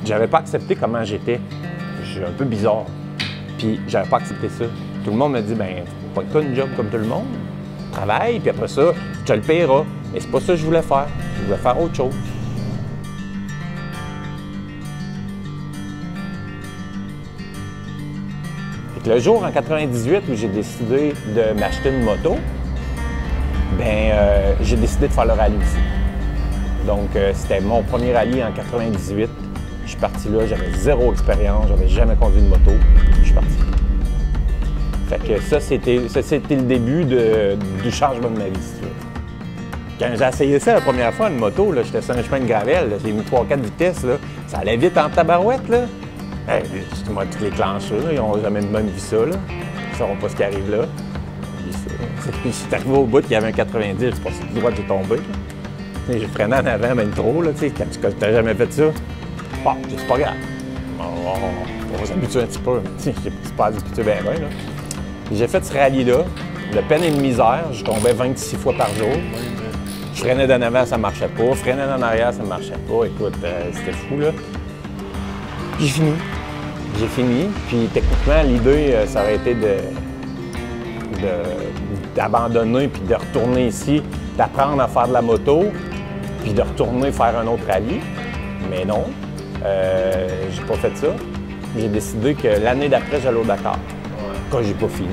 j'avais pas accepté comment j'étais. Je suis un peu bizarre. Puis j'avais pas accepté ça. Tout le monde me dit, ben, pas une job comme tout le monde. Travaille, puis après ça, tu te le paieras. Mais c'est pas ça que je voulais faire. Je voulais faire autre chose. Fait que le jour en 98 où j'ai décidé de m'acheter une moto, ben, j'ai décidé de faire le rallye ici. Donc, c'était mon premier rallye en 98. Je suis parti là, j'avais zéro expérience, j'avais jamais conduit une moto. Je suis parti. Fait que ça, c'était le début du changement de ma vie, si tu veux. Quand j'ai essayé ça la première fois, une moto, j'étais sur un chemin de gravel, j'ai mis 3-4 vitesses, là, ça allait vite en tabarouette. Là. Hey, moi, tous les clencheurs, ils n'ont jamais même vu ça. Là. Ils ne sauront pas ce qui arrive là. Puis je suis arrivé au bout, il y avait un 90, je passais tout droit, j'ai tombé. J'ai freiné en avant, même trop, là, quand tu n'as jamais fait ça. Bon, c'est pas grave. On va s'habituer un petit peu. C'est pas habitué bien, bien. J'ai fait ce rallye-là, de peine et de misère. Je tombais 26 fois par jour. Je freinais d'en avant, ça marchait pas. Je freinais d'en arrière, ça marchait pas. Écoute, c'était fou, là. J'ai fini. J'ai fini. Puis techniquement, l'idée, ça aurait été d'abandonner puis de retourner ici, d'apprendre à faire de la moto, puis de retourner faire un autre rallye. Mais non, j'ai pas fait ça. J'ai décidé que l'année d'après, j'allais au Dakar. Quand j'ai pas fini.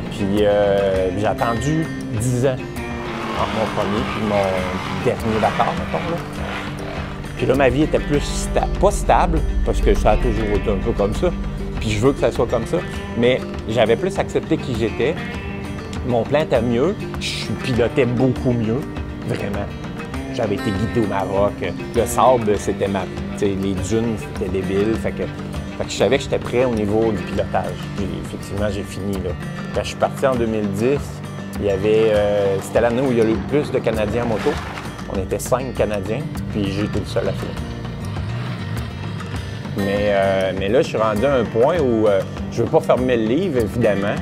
Puis j'ai attendu 10 ans entre mon premier et mon dernier Dakar, mettons, là. Puis là, ma vie était plus pas stable, parce que ça a toujours été un peu comme ça. Puis je veux que ça soit comme ça. Mais j'avais plus accepté qui j'étais. Mon plan était mieux. Je pilotais beaucoup mieux, vraiment. J'avais été guidé au Maroc. Le sable, c'était les dunes, c'était débile. Fait que je savais que j'étais prêt au niveau du pilotage. Puis effectivement, j'ai fini là. Quand je suis parti en 2010, il y avait. C'était l'année où il y a eu le plus de Canadiens en moto. On était 5 Canadiens, puis j'ai été le seul à finir. Mais là, je suis rendu à un point où je ne veux pas fermer le livre, évidemment.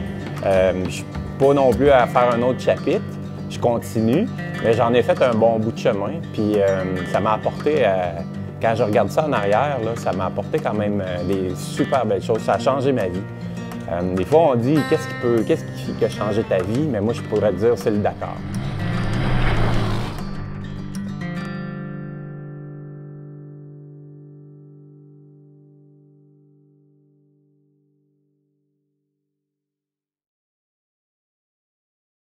Je ne suis pas non plus à faire un autre chapitre. Je continue, mais j'en ai fait un bon bout de chemin. Puis ça m'a apporté, quand je regarde ça en arrière, là, ça m'a apporté quand même des super belles choses. Ça a changé ma vie. Des fois, on dit qu'est-ce qui a changé ta vie, mais moi, je pourrais dire c'est le Dakar.